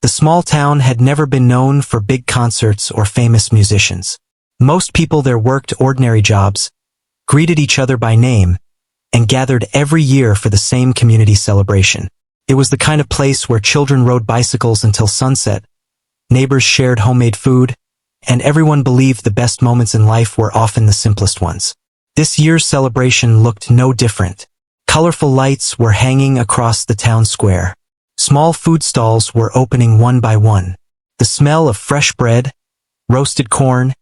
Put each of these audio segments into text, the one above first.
The small town had never been known for big concerts or famous musicians. Most people there worked ordinary jobs, greeted each other by name, and gathered every year for the same community celebration. It was the kind of place where children rode bicycles until sunset, neighbors shared homemade food, and everyone believed the best moments in life were often the simplest ones. This year's celebration looked no different. Colorful lights were hanging across the town square. Small food stalls were opening one by one. The smell of fresh bread, roasted corn,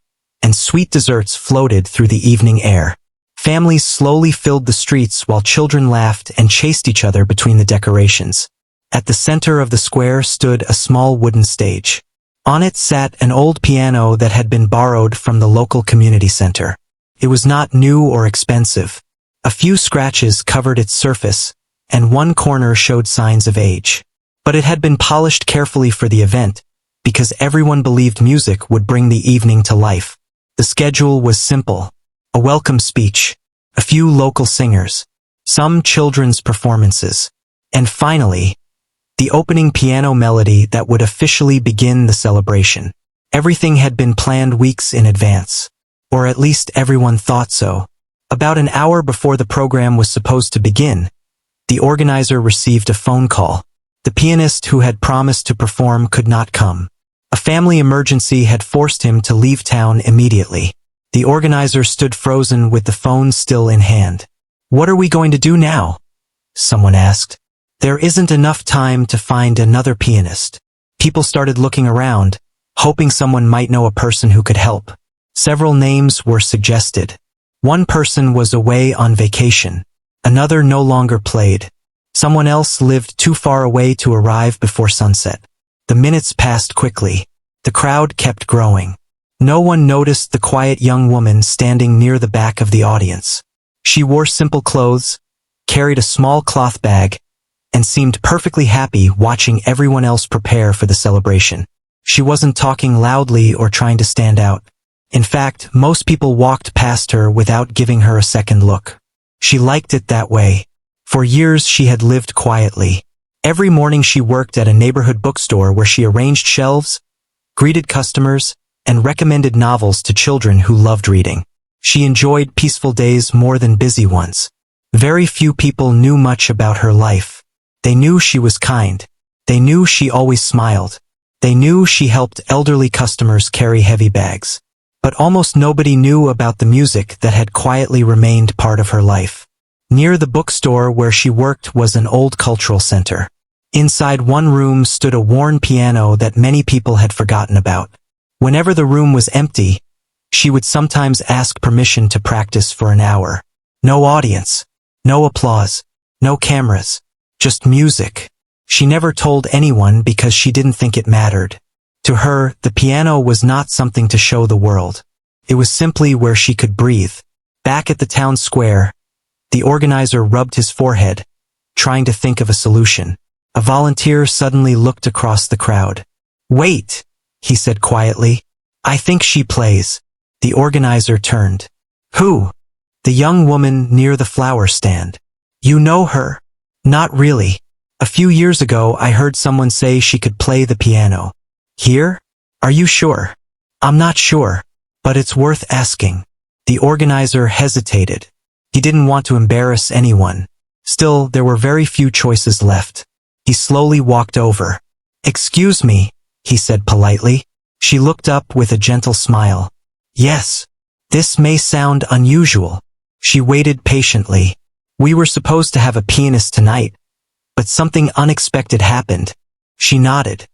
and sweet desserts floated through the evening air. Families slowly filled the streets while children laughed and chased each other between the decorations. At the center of the square stood a small wooden stage. On it sat an old piano that had been borrowed from the local community center. It was not new or expensive. A few scratches covered its surface, and one corner showed signs of age. But it had been polished carefully for the event, because everyone believed music would bring the evening to life. The schedule was simple. A welcome speech, a few local singers, some children's performances, and finally, the opening piano melody that would officially begin the celebration. Everything had been planned weeks in advance, or at least everyone thought so. About an hour before the program was supposed to begin, the organizer received a phone call. The pianist who had promised to perform could not come. A family emergency had forced him to leave town immediately. The organizer stood frozen with the phone still in hand. "What are we going to do now?" someone asked. "There isn't enough time to find another pianist." People started looking around, hoping someone might know a person who could help. Several names were suggested. One person was away on vacation. Another no longer played. Someone else lived too far away to arrive before sunset. The minutes passed quickly. The crowd kept growing. No one noticed the quiet young woman standing near the back of the audience. She wore simple clothes, carried a small cloth bag, and seemed perfectly happy watching everyone else prepare for the celebration. She wasn't talking loudly or trying to stand out. In fact, most people walked past her without giving her a second look. She liked it that way. For years she had lived quietly. Every morning she worked at a neighborhood bookstore where she arranged shelves, greeted customers, and recommended novels to children who loved reading. She enjoyed peaceful days more than busy ones. Very few people knew much about her life. They knew she was kind. They knew she always smiled. They knew she helped elderly customers carry heavy bags. But almost nobody knew about the music that had quietly remained part of her life. Near the bookstore where she worked was an old cultural center. Inside one room stood a worn piano that many people had forgotten about. Whenever the room was empty, she would sometimes ask permission to practice for an hour. No audience, no applause, no cameras, just music. She never told anyone because she didn't think it mattered. To her, the piano was not something to show the world. It was simply where she could breathe. Back at the town square, the organizer rubbed his forehead, trying to think of a solution. A volunteer suddenly looked across the crowd. "Wait," he said quietly. "I think she plays." The organizer turned. "Who?" "The young woman near the flower stand." "You know her?" "Not really. A few years ago I heard someone say she could play the piano." "Here? Are you sure?" "I'm not sure, but it's worth asking." The organizer hesitated. He didn't want to embarrass anyone. Still, there were very few choices left. He slowly walked over. "Excuse me," he said politely. She looked up with a gentle smile. "Yes. This may sound unusual." She waited patiently. "We were supposed to have a pianist tonight, but something unexpected happened." She nodded.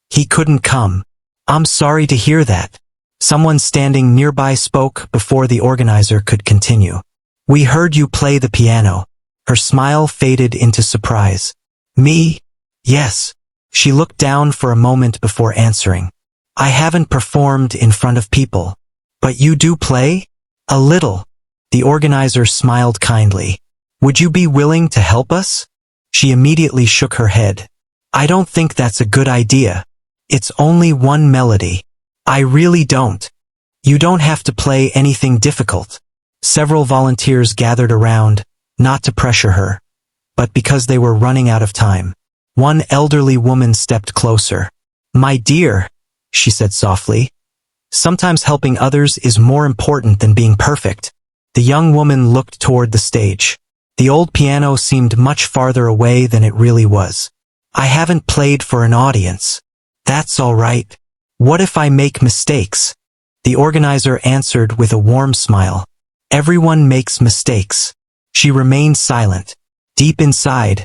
"He couldn't come." "I'm sorry to hear that." Someone standing nearby spoke before the organizer could continue. "We heard you play the piano." Her smile faded into surprise. "Me? Yes." She looked down for a moment before answering. "I haven't performed in front of people." "But you do play?" "A little." The organizer smiled kindly. "Would you be willing to help us?" She immediately shook her head. "I don't think that's a good idea. It's only one melody." "I really don't." "You don't have to play anything difficult." Several volunteers gathered around, not to pressure her, but because they were running out of time. One elderly woman stepped closer. My dear, she said softly, sometimes helping others is more important than being perfect. The young woman looked toward the stage. The old piano seemed much farther away than it really was. I haven't played for an audience. That's all right. What if I make mistakes? The organizer answered with a warm smile. Everyone makes mistakes. She remained silent. Deep inside,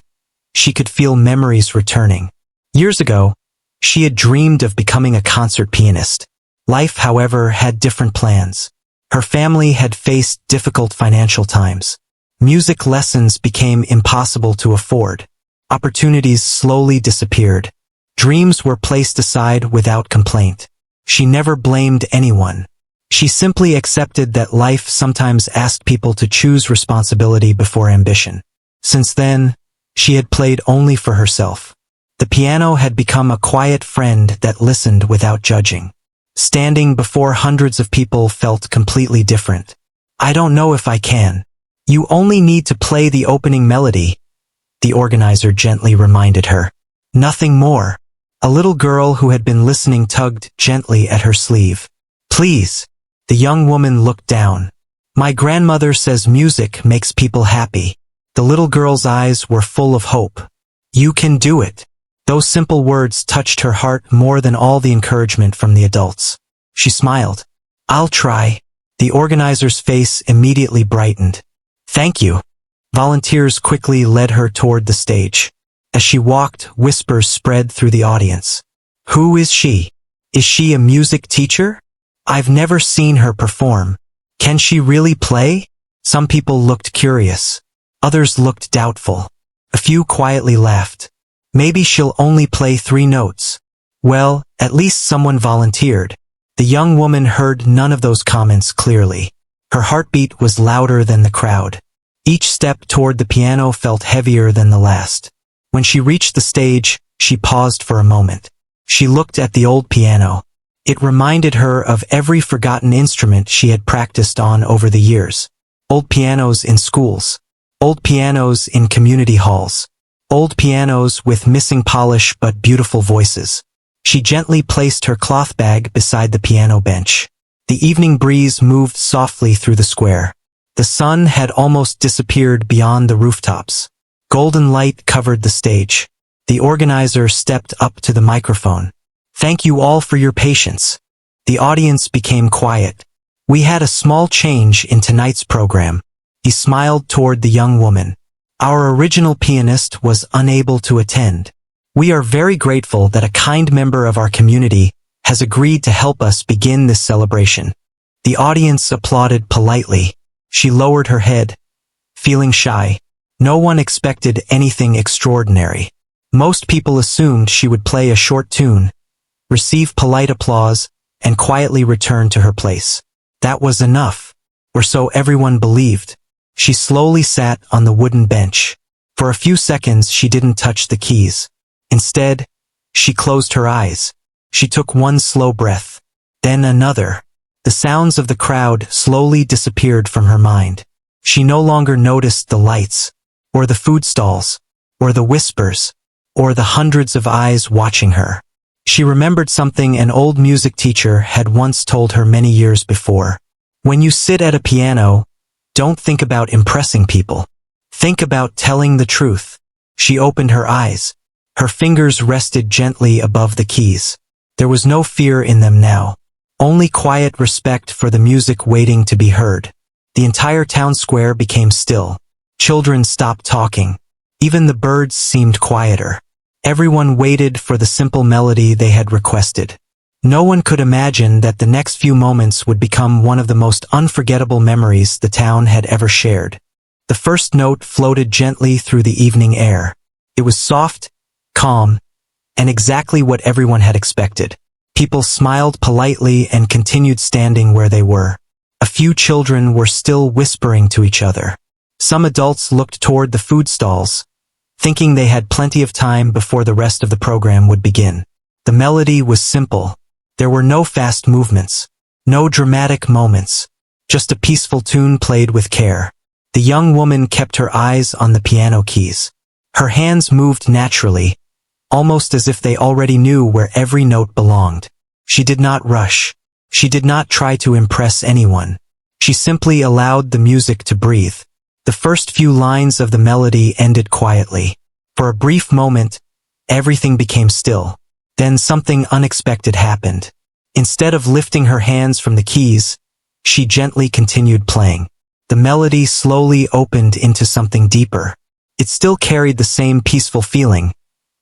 she could feel memories returning. Years ago, she had dreamed of becoming a concert pianist. Life, however, had different plans. Her family had faced difficult financial times. Music lessons became impossible to afford. Opportunities slowly disappeared. Dreams were placed aside without complaint. She never blamed anyone. She simply accepted that life sometimes asked people to choose responsibility before ambition. Since then, she had played only for herself. The piano had become a quiet friend that listened without judging. Standing before hundreds of people felt completely different. I don't know if I can. You only need to play the opening melody, the organizer gently reminded her. Nothing more. A little girl who had been listening tugged gently at her sleeve. Please. The young woman looked down. My grandmother says music makes people happy. The little girl's eyes were full of hope. You can do it. Those simple words touched her heart more than all the encouragement from the adults. She smiled. I'll try. The organizer's face immediately brightened. Thank you. Volunteers quickly led her toward the stage. As she walked, whispers spread through the audience. Who is she? Is she a music teacher? I've never seen her perform. Can she really play? Some people looked curious. Others looked doubtful. A few quietly laughed. Maybe she'll only play 3 notes. Well, at least someone volunteered. The young woman heard none of those comments clearly. Her heartbeat was louder than the crowd. Each step toward the piano felt heavier than the last. When she reached the stage, she paused for a moment. She looked at the old piano. It reminded her of every forgotten instrument she had practiced on over the years. Old pianos in schools. Old pianos in community halls. Old pianos with missing polish but beautiful voices. She gently placed her cloth bag beside the piano bench. The evening breeze moved softly through the square. The sun had almost disappeared beyond the rooftops. Golden light covered the stage. The organizer stepped up to the microphone. Thank you all for your patience. The audience became quiet. We had a small change in tonight's program. He smiled toward the young woman. Our original pianist was unable to attend. We are very grateful that a kind member of our community has agreed to help us begin this celebration. The audience applauded politely. She lowered her head, feeling shy. No one expected anything extraordinary. Most people assumed she would play a short tune, receive polite applause, and quietly return to her place. That was enough, or so everyone believed. She slowly sat on the wooden bench. For a few seconds she didn't touch the keys. Instead, she closed her eyes. She took one slow breath, then another. The sounds of the crowd slowly disappeared from her mind. She no longer noticed the lights, or the food stalls, or the whispers, or the hundreds of eyes watching her. She remembered something an old music teacher had once told her many years before. When you sit at a piano, don't think about impressing people. Think about telling the truth. She opened her eyes. Her fingers rested gently above the keys. There was no fear in them now. Only quiet respect for the music waiting to be heard. The entire town square became still. Children stopped talking. Even the birds seemed quieter. Everyone waited for the simple melody they had requested. No one could imagine that the next few moments would become one of the most unforgettable memories the town had ever shared. The first note floated gently through the evening air. It was soft, calm, and exactly what everyone had expected. People smiled politely and continued standing where they were. A few children were still whispering to each other. Some adults looked toward the food stalls, thinking they had plenty of time before the rest of the program would begin. The melody was simple. There were no fast movements, no dramatic moments, just a peaceful tune played with care. The young woman kept her eyes on the piano keys. Her hands moved naturally, almost as if they already knew where every note belonged. She did not rush. She did not try to impress anyone. She simply allowed the music to breathe. The first few lines of the melody ended quietly. For a brief moment, everything became still. Then something unexpected happened. Instead of lifting her hands from the keys, she gently continued playing. The melody slowly opened into something deeper. It still carried the same peaceful feeling,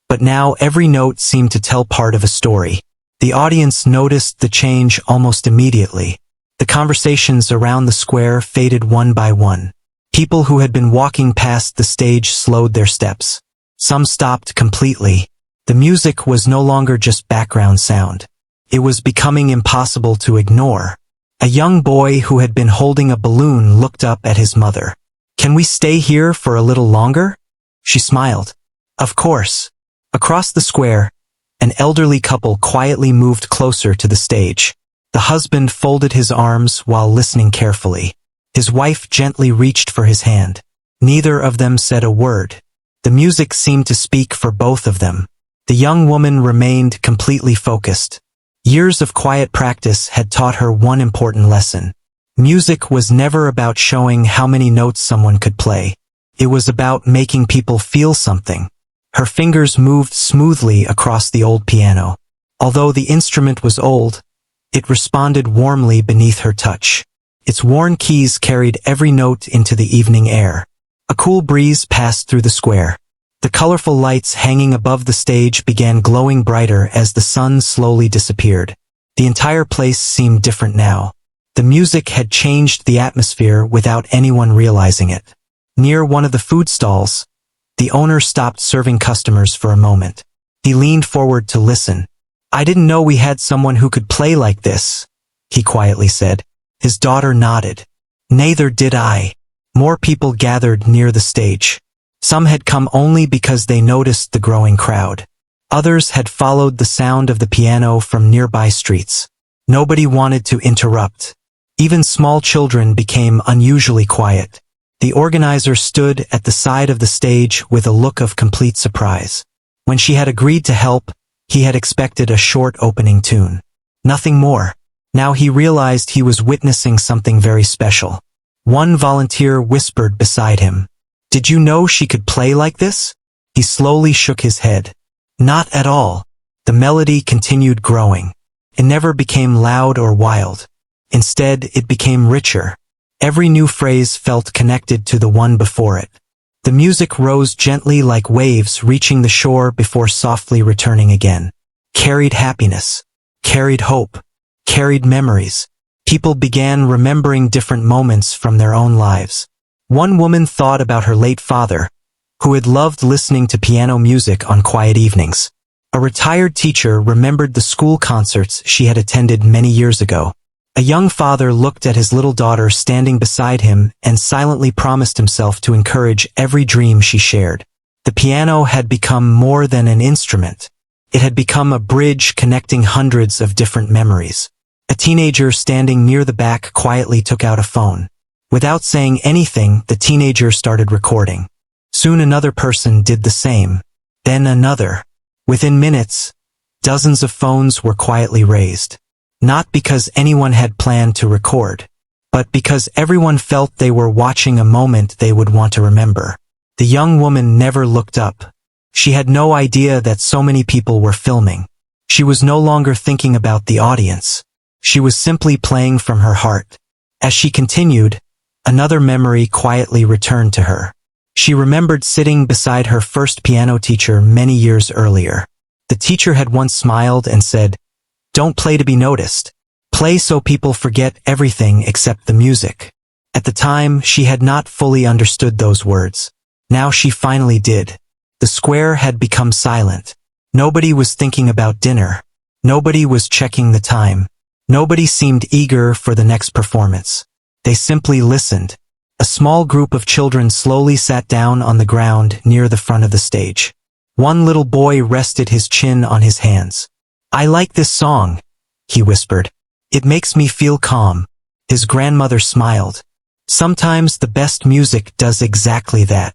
but now every note seemed to tell part of a story. The audience noticed the change almost immediately. The conversations around the square faded one by one. People who had been walking past the stage slowed their steps. Some stopped completely. The music was no longer just background sound. It was becoming impossible to ignore. A young boy who had been holding a balloon looked up at his mother. "Can we stay here for a little longer?" She smiled. "Of course." Across the square, an elderly couple quietly moved closer to the stage. The husband folded his arms while listening carefully. His wife gently reached for his hand. Neither of them said a word. The music seemed to speak for both of them. The young woman remained completely focused. Years of quiet practice had taught her one important lesson. Music was never about showing how many notes someone could play. It was about making people feel something. Her fingers moved smoothly across the old piano. Although the instrument was old, it responded warmly beneath her touch. Its worn keys carried every note into the evening air. A cool breeze passed through the square. The colorful lights hanging above the stage began glowing brighter as the sun slowly disappeared. The entire place seemed different now. The music had changed the atmosphere without anyone realizing it. Near one of the food stalls, the owner stopped serving customers for a moment. He leaned forward to listen. "I didn't know we had someone who could play like this," he quietly said. His daughter nodded. "Neither did I." More people gathered near the stage. Some had come only because they noticed the growing crowd. Others had followed the sound of the piano from nearby streets. Nobody wanted to interrupt. Even small children became unusually quiet. The organizer stood at the side of the stage with a look of complete surprise. When she had agreed to help, he had expected a short opening tune. Nothing more. Now he realized he was witnessing something very special. One volunteer whispered beside him, "Did you know she could play like this?" He slowly shook his head. Not at all. The melody continued growing. It never became loud or wild. Instead, it became richer. Every new phrase felt connected to the one before it. The music rose gently like waves reaching the shore before softly returning again. Carried happiness. Carried hope. Carried memories. People began remembering different moments from their own lives. One woman thought about her late father, who had loved listening to piano music on quiet evenings. A retired teacher remembered the school concerts she had attended many years ago. A young father looked at his little daughter standing beside him and silently promised himself to encourage every dream she shared. The piano had become more than an instrument. It had become a bridge connecting hundreds of different memories. A teenager standing near the back quietly took out a phone. Without saying anything, the teenager started recording. Soon another person did the same. Then another. Within minutes, dozens of phones were quietly raised. Not because anyone had planned to record, but because everyone felt they were watching a moment they would want to remember. The young woman never looked up. She had no idea that so many people were filming. She was no longer thinking about the audience. She was simply playing from her heart. As she continued, another memory quietly returned to her. She remembered sitting beside her first piano teacher many years earlier. The teacher had once smiled and said, "Don't play to be noticed. Play so people forget everything except the music." At the time, she had not fully understood those words. Now she finally did. The square had become silent. Nobody was thinking about dinner. Nobody was checking the time. Nobody seemed eager for the next performance. They simply listened. A small group of children slowly sat down on the ground near the front of the stage. One little boy rested his chin on his hands. "I like this song," he whispered. "It makes me feel calm." His grandmother smiled. Sometimes the best music does exactly that.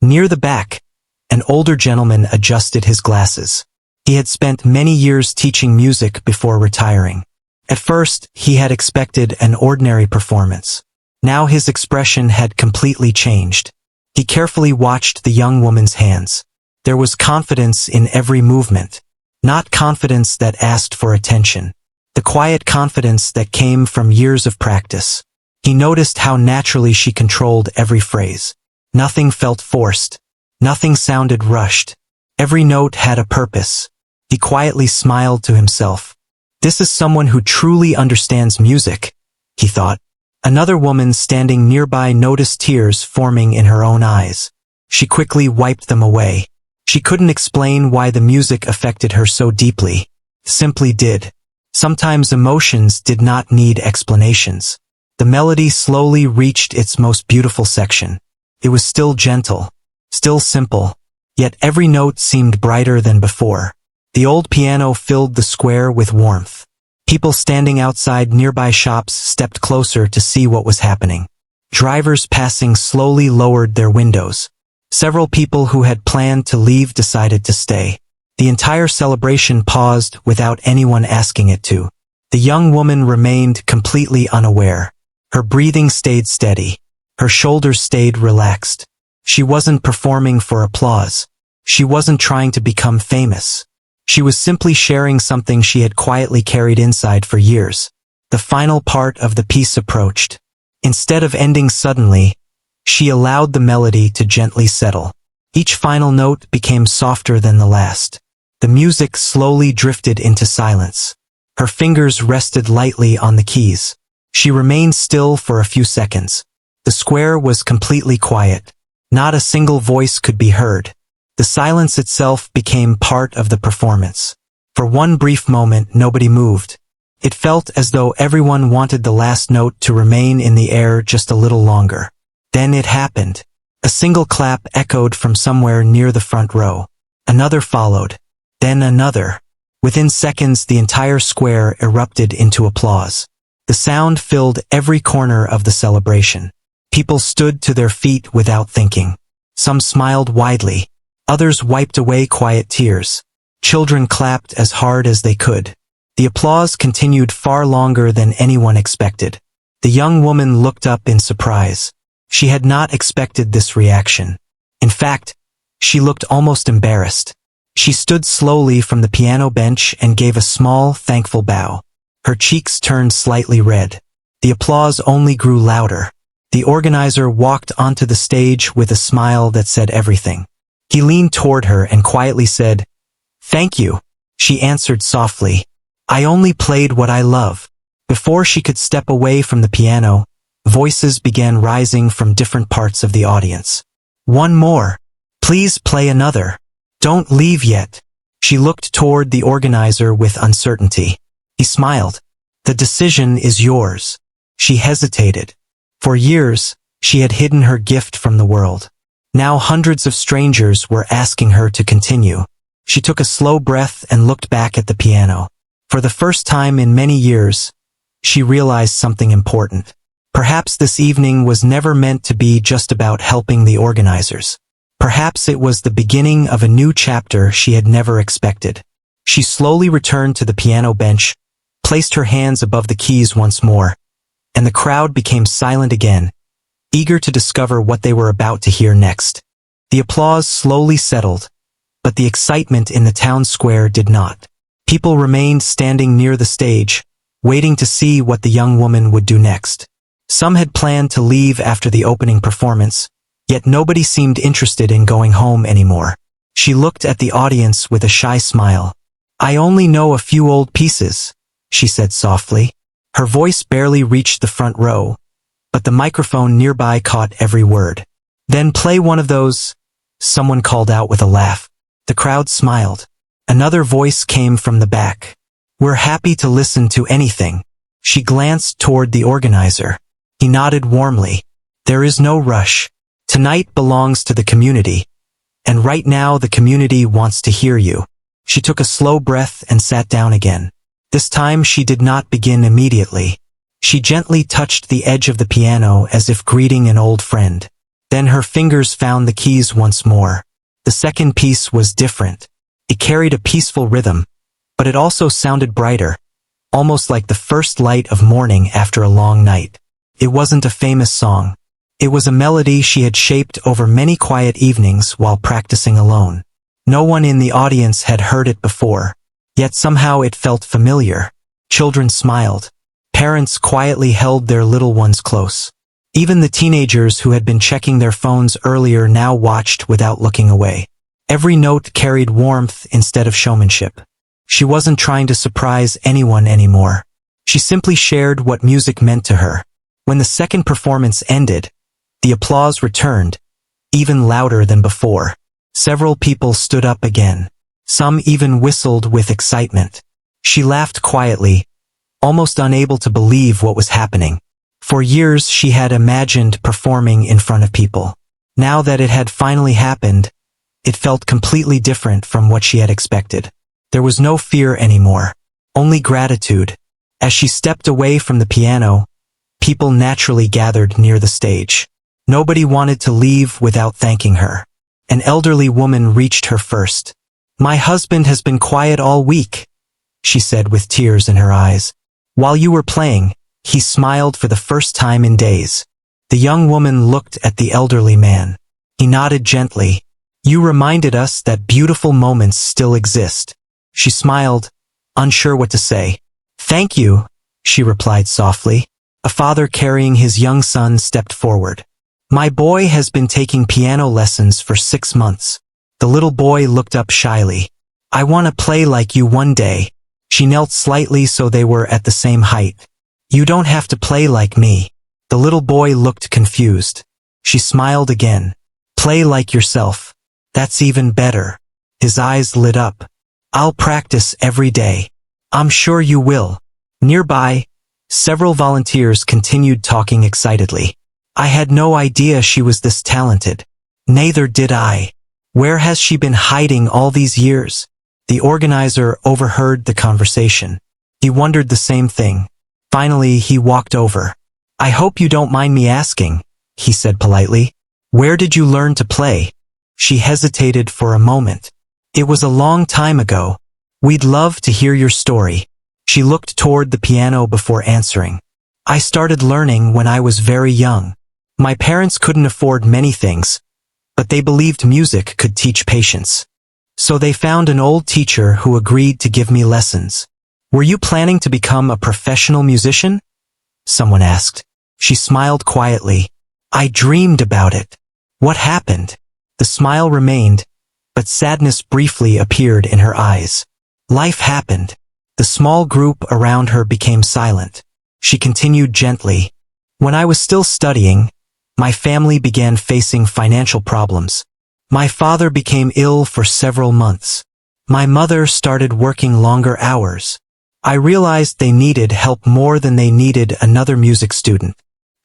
Near the back, An older gentleman adjusted his glasses. He had spent many years teaching music before retiring. At first, he had expected an ordinary performance. Now his expression had completely changed. He carefully watched the young woman's hands. There was confidence in every movement. Not confidence that asked for attention. The quiet confidence that came from years of practice. He noticed how naturally she controlled every phrase. Nothing felt forced. Nothing sounded rushed. Every note had a purpose. He quietly smiled to himself. This is someone who truly understands music, he thought. Another woman standing nearby noticed tears forming in her own eyes. She quickly wiped them away. She couldn't explain why the music affected her so deeply. Simply did. Sometimes emotions did not need explanations. The melody slowly reached its most beautiful section. It was still gentle, still simple, yet every note seemed brighter than before. The old piano filled the square with warmth. People standing outside nearby shops stepped closer to see what was happening. Drivers passing slowly lowered their windows. Several people who had planned to leave decided to stay. The entire celebration paused without anyone asking it to. The young woman remained completely unaware. Her breathing stayed steady. Her shoulders stayed relaxed. She wasn't performing for applause. She wasn't trying to become famous. She was simply sharing something she had quietly carried inside for years. The final part of the piece approached. Instead of ending suddenly, she allowed the melody to gently settle. Each final note became softer than the last. The music slowly drifted into silence. Her fingers rested lightly on the keys. She remained still for a few seconds. The square was completely quiet. Not a single voice could be heard. The silence itself became part of the performance. For one brief moment, nobody moved. It felt as though everyone wanted the last note to remain in the air just a little longer. Then it happened. A single clap echoed from somewhere near the front row. Another followed. Then another. Within seconds, the entire square erupted into applause. The sound filled every corner of the celebration. People stood to their feet without thinking. Some smiled widely. Others wiped away quiet tears. Children clapped as hard as they could. The applause continued far longer than anyone expected. The young woman looked up in surprise. She had not expected this reaction. In fact, she looked almost embarrassed. She stood slowly from the piano bench and gave a small, thankful bow. Her cheeks turned slightly red. The applause only grew louder. The organizer walked onto the stage with a smile that said everything. He leaned toward her and quietly said, "Thank you." She answered softly, "I only played what I love." Before she could step away from the piano, voices began rising from different parts of the audience. "One more. Please play another. Don't leave yet." She looked toward the organizer with uncertainty. He smiled. "The decision is yours." She hesitated. For years, she had hidden her gift from the world. Now hundreds of strangers were asking her to continue. She took a slow breath and looked back at the piano. For the first time in many years, she realized something important. Perhaps this evening was never meant to be just about helping the organizers. Perhaps it was the beginning of a new chapter she had never expected. She slowly returned to the piano bench, placed her hands above the keys once more, and the crowd became silent again, eager to discover what they were about to hear next. The applause slowly settled, but the excitement in the town square did not. People remained standing near the stage, waiting to see what the young woman would do next. Some had planned to leave after the opening performance, yet nobody seemed interested in going home anymore. She looked at the audience with a shy smile. "I only know a few old pieces," she said softly. Her voice barely reached the front row, but the microphone nearby caught every word. "Then play one of those," someone called out with a laugh. The crowd smiled. Another voice came from the back. "We're happy to listen to anything." She glanced toward the organizer. He nodded warmly. "There is no rush. Tonight belongs to the community, and right now the community wants to hear you." She took a slow breath and sat down again. This time she did not begin immediately. She gently touched the edge of the piano as if greeting an old friend. Then her fingers found the keys once more. The second piece was different. It carried a peaceful rhythm, but it also sounded brighter, almost like the first light of morning after a long night. It wasn't a famous song. It was a melody she had shaped over many quiet evenings while practicing alone. No one in the audience had heard it before, yet somehow it felt familiar. Children smiled. Parents quietly held their little ones close. Even the teenagers who had been checking their phones earlier now watched without looking away. Every note carried warmth instead of showmanship. She wasn't trying to surprise anyone anymore. She simply shared what music meant to her. When the second performance ended, the applause returned, even louder than before. Several people stood up again. Some even whistled with excitement. She laughed quietly, almost unable to believe what was happening. For years she had imagined performing in front of people. Now that it had finally happened, it felt completely different from what she had expected. There was no fear anymore, only gratitude. As she stepped away from the piano, people naturally gathered near the stage. Nobody wanted to leave without thanking her. An elderly woman reached her first. "My husband has been quiet all week," she said with tears in her eyes. "While you were playing, he smiled for the first time in days." The young woman looked at the elderly man. He nodded gently. "You reminded us that beautiful moments still exist." She smiled, unsure what to say. "Thank you," she replied softly. A father carrying his young son stepped forward. "My boy has been taking piano lessons for 6 months." The little boy looked up shyly. "I want to play like you one day." She knelt slightly so they were at the same height. "You don't have to play like me." The little boy looked confused. She smiled again. "Play like yourself. That's even better." His eyes lit up. "I'll practice every day." "I'm sure you will." Nearby, several volunteers continued talking excitedly. "I had no idea she was this talented." "Neither did I." "Where has she been hiding all these years?" The organizer overheard the conversation. He wondered the same thing. Finally, he walked over. "I hope you don't mind me asking," he said politely. "Where did you learn to play?" She hesitated for a moment. "It was a long time ago. We'd love to hear your story." She looked toward the piano before answering. "I started learning when I was very young. My parents couldn't afford many things, but they believed music could teach patience. So they found an old teacher who agreed to give me lessons." "Were you planning to become a professional musician?" someone asked. She smiled quietly. "I dreamed about it." "What happened?" The smile remained, but sadness briefly appeared in her eyes. "Life happened." The small group around her became silent. She continued gently. "When I was still studying, my family began facing financial problems. My father became ill for several months. My mother started working longer hours. I realized they needed help more than they needed another music student.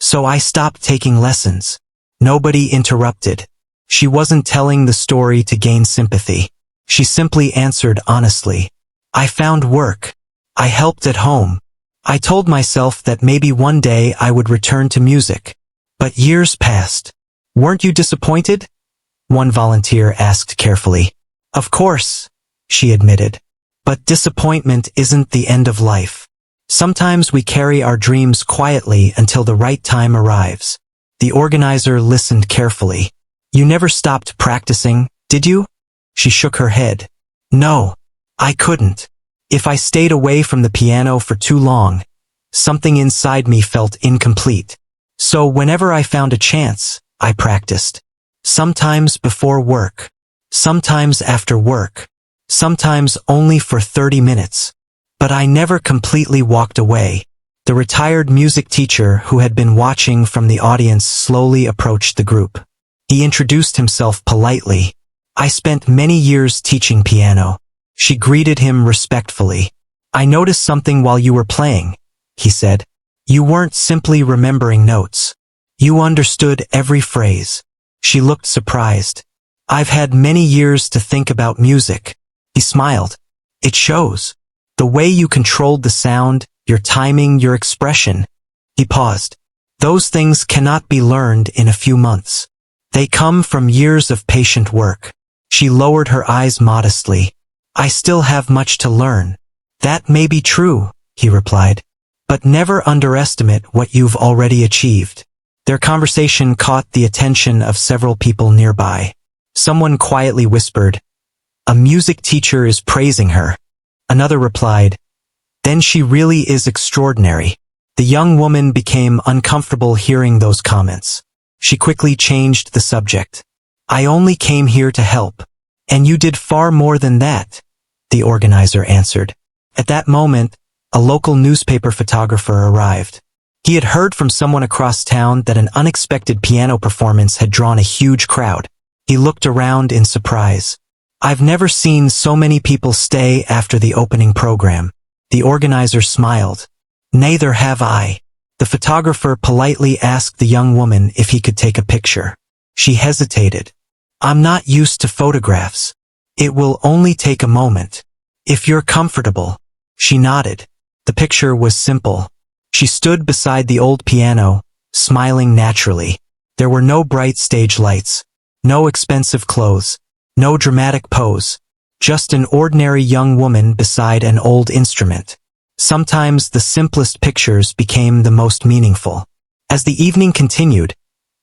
So I stopped taking lessons." Nobody interrupted. She wasn't telling the story to gain sympathy. She simply answered honestly. "I found work. I helped at home. I told myself that maybe one day I would return to music. But years passed." "Weren't you disappointed?" one volunteer asked carefully. "Of course," she admitted. "But disappointment isn't the end of life. Sometimes we carry our dreams quietly until the right time arrives." The organizer listened carefully. "You never stopped practicing, did you?" She shook her head. "No, I couldn't. If I stayed away from the piano for too long, something inside me felt incomplete. So whenever I found a chance, I practiced. Sometimes before work, sometimes after work, sometimes only for 30 minutes. But I never completely walked away." The retired music teacher who had been watching from the audience slowly approached the group. He introduced himself politely. "I spent many years teaching piano." She greeted him respectfully. "I noticed something while you were playing," he said. "You weren't simply remembering notes. You understood every phrase." She looked surprised. "I've had many years to think about music." He smiled. "It shows. The way you controlled the sound, your timing, your expression." He paused. "Those things cannot be learned in a few months. They come from years of patient work." She lowered her eyes modestly. "I still have much to learn." "That may be true," he replied. "But never underestimate what you've already achieved." Their conversation caught the attention of several people nearby. Someone quietly whispered, "A music teacher is praising her." Another replied, "Then she really is extraordinary." The young woman became uncomfortable hearing those comments. She quickly changed the subject. "I only came here to help. And you did far more than that," the organizer answered. At that moment, a local newspaper photographer arrived. He had heard from someone across town that an unexpected piano performance had drawn a huge crowd. He looked around in surprise. "I've never seen so many people stay after the opening program." The organizer smiled. "Neither have I." The photographer politely asked the young woman if he could take a picture. She hesitated. "I'm not used to photographs. It will only take a moment. If you're comfortable." She nodded. The picture was simple. She stood beside the old piano, smiling naturally. There were no bright stage lights, no expensive clothes, no dramatic pose, just an ordinary young woman beside an old instrument. Sometimes the simplest pictures became the most meaningful. As the evening continued,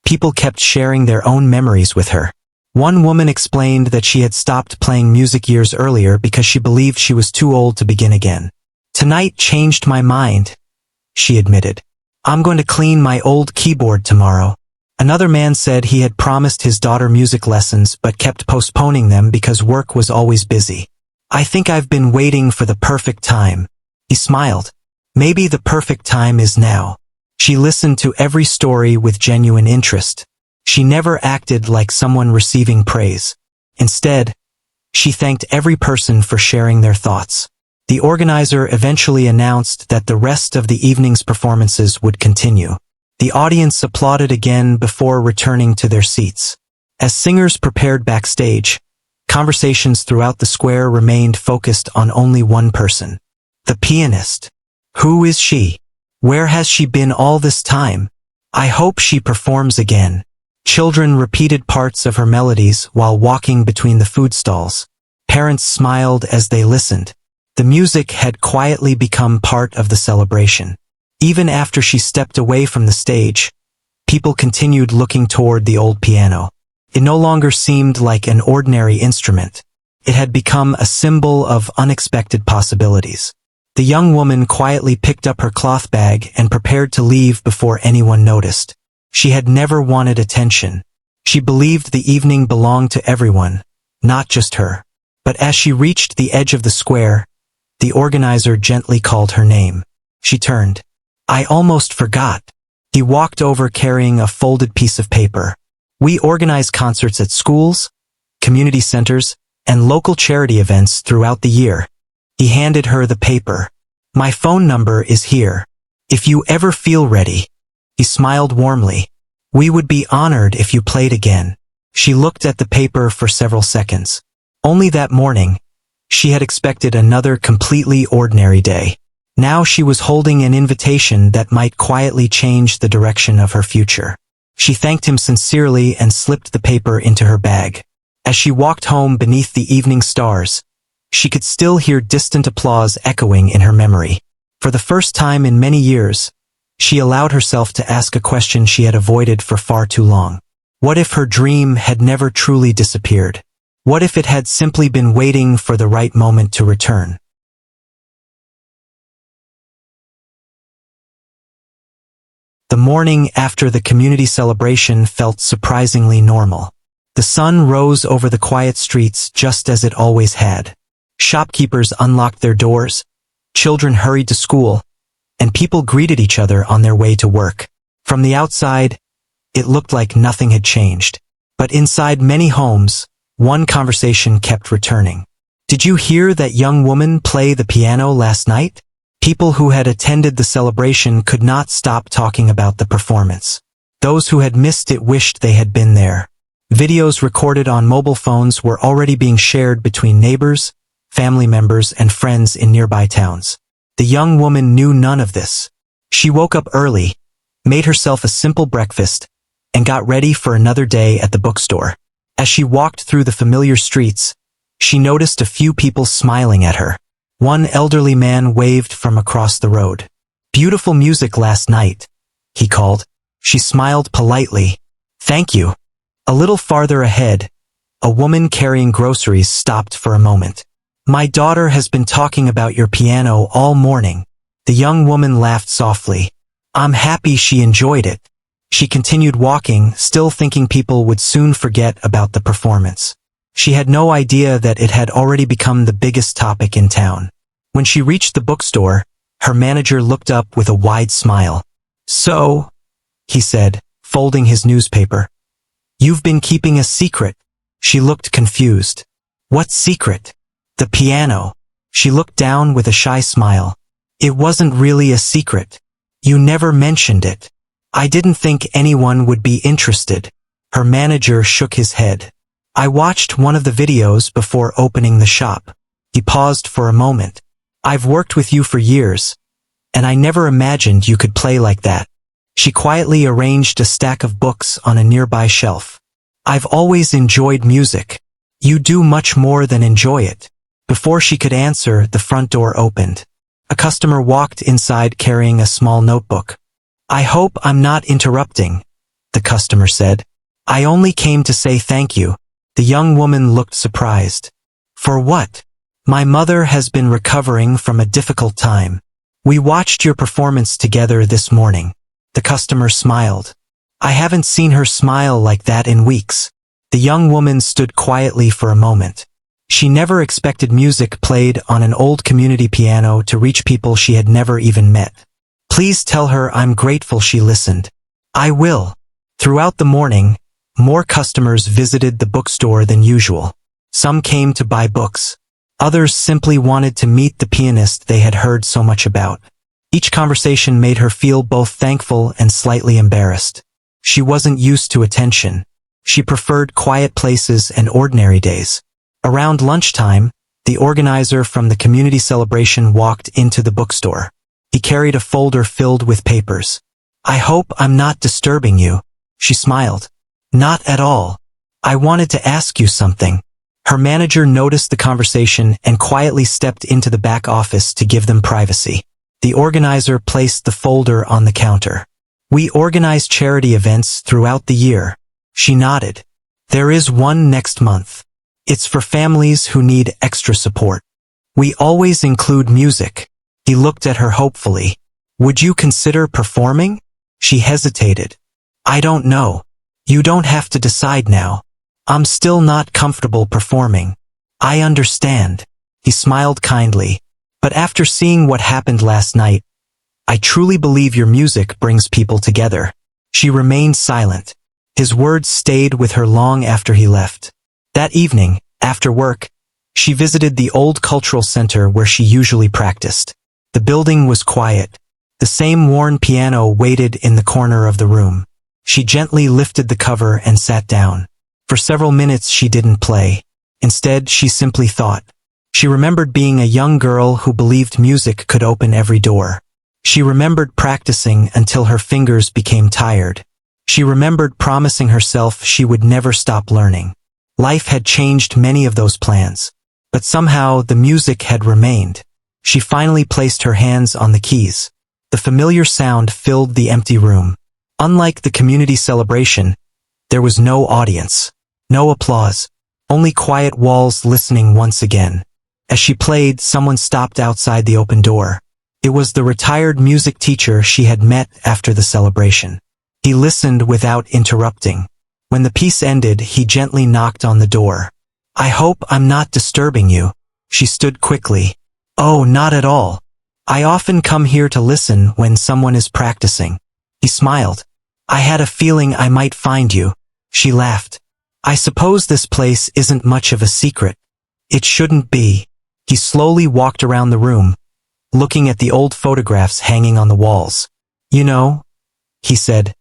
people kept sharing their own memories with her. One woman explained that she had stopped playing music years earlier because she believed she was too old to begin again. "Tonight changed my mind," she admitted. "I'm going to clean my old keyboard tomorrow." Another man said he had promised his daughter music lessons but kept postponing them because work was always busy. "I think I've been waiting for the perfect time." He smiled. "Maybe the perfect time is now." She listened to every story with genuine interest. She never acted like someone receiving praise. Instead, she thanked every person for sharing their thoughts. The organizer eventually announced that the rest of the evening's performances would continue. The audience applauded again before returning to their seats. As singers prepared backstage, conversations throughout the square remained focused on only one person. The pianist. Who is she? Where has she been all this time? I hope she performs again. Children repeated parts of her melodies while walking between the food stalls. Parents smiled as they listened. The music had quietly become part of the celebration. Even after she stepped away from the stage, people continued looking toward the old piano. It no longer seemed like an ordinary instrument. It had become a symbol of unexpected possibilities. The young woman quietly picked up her cloth bag and prepared to leave before anyone noticed. She had never wanted attention. She believed the evening belonged to everyone, not just her. But as she reached the edge of the square, the organizer gently called her name. She turned. "I almost forgot." He walked over carrying a folded piece of paper. "We organize concerts at schools, community centers, and local charity events throughout the year." He handed her the paper. "My phone number is here. If you ever feel ready." He smiled warmly. "We would be honored if you played again." She looked at the paper for several seconds. Only that morning, she had expected another completely ordinary day. Now she was holding an invitation that might quietly change the direction of her future. She thanked him sincerely and slipped the paper into her bag. As she walked home beneath the evening stars, she could still hear distant applause echoing in her memory. For the first time in many years, she allowed herself to ask a question she had avoided for far too long. What if her dream had never truly disappeared? What if it had simply been waiting for the right moment to return? The morning after the community celebration felt surprisingly normal. The sun rose over the quiet streets just as it always had. Shopkeepers unlocked their doors, children hurried to school, and people greeted each other on their way to work. From the outside, it looked like nothing had changed. But inside many homes, one conversation kept returning. "Did you hear that young woman play the piano last night?" People who had attended the celebration could not stop talking about the performance. Those who had missed it wished they had been there. Videos recorded on mobile phones were already being shared between neighbors, family members, and friends in nearby towns. The young woman knew none of this. She woke up early, made herself a simple breakfast, and got ready for another day at the bookstore. As she walked through the familiar streets, she noticed a few people smiling at her. One elderly man waved from across the road. "Beautiful music last night," he called. She smiled politely. "Thank you." A little farther ahead, a woman carrying groceries stopped for a moment. "My daughter has been talking about your piano all morning." The young woman laughed softly. "I'm happy she enjoyed it." She continued walking, still thinking people would soon forget about the performance. She had no idea that it had already become the biggest topic in town. When she reached the bookstore, her manager looked up with a wide smile. "So," he said, folding his newspaper, "you've been keeping a secret." She looked confused. "What secret?" "The piano." She looked down with a shy smile. "It wasn't really a secret. You never mentioned it. I didn't think anyone would be interested." Her manager shook his head. "I watched one of the videos before opening the shop." He paused for a moment. "I've worked with you for years, and I never imagined you could play like that." She quietly arranged a stack of books on a nearby shelf. "I've always enjoyed music. You do much more than enjoy it." Before she could answer, the front door opened. A customer walked inside carrying a small notebook. "I hope I'm not interrupting," the customer said. "I only came to say thank you." The young woman looked surprised. "For what?" "My mother has been recovering from a difficult time. We watched your performance together this morning." The customer smiled. "I haven't seen her smile like that in weeks." The young woman stood quietly for a moment. She never expected music played on an old community piano to reach people she had never even met. "Please tell her I'm grateful she listened." "I will." Throughout the morning, more customers visited the bookstore than usual. Some came to buy books. Others simply wanted to meet the pianist they had heard so much about. Each conversation made her feel both thankful and slightly embarrassed. She wasn't used to attention. She preferred quiet places and ordinary days. Around lunchtime, the organizer from the community celebration walked into the bookstore. He carried a folder filled with papers. "I hope I'm not disturbing you." She smiled. "Not at all. I wanted to ask you something." Her manager noticed the conversation and quietly stepped into the back office to give them privacy. The organizer placed the folder on the counter. "We organize charity events throughout the year." She nodded. "There is one next month. It's for families who need extra support. We always include music." He looked at her hopefully. "Would you consider performing?" She hesitated. "I don't know. You don't have to decide now. I'm still not comfortable performing." "I understand." He smiled kindly. "But after seeing what happened last night, I truly believe your music brings people together." She remained silent. His words stayed with her long after he left. That evening, after work, she visited the old cultural center where she usually practiced. The building was quiet. The same worn piano waited in the corner of the room. She gently lifted the cover and sat down. For several minutes she didn't play. Instead, she simply thought. She remembered being a young girl who believed music could open every door. She remembered practicing until her fingers became tired. She remembered promising herself she would never stop learning. Life had changed many of those plans, but somehow the music had remained. She finally placed her hands on the keys. The familiar sound filled the empty room. Unlike the community celebration, there was no audience, no applause, only quiet walls listening once again. As she played, someone stopped outside the open door. It was the retired music teacher she had met after the celebration. He listened without interrupting. When the piece ended, he gently knocked on the door. "I hope I'm not disturbing you." She stood quickly. "Oh, not at all. I often come here to listen when someone is practicing." He smiled. "I had a feeling I might find you." She laughed. "I suppose this place isn't much of a secret." "It shouldn't be." He slowly walked around the room, looking at the old photographs hanging on the walls. "You know," he said,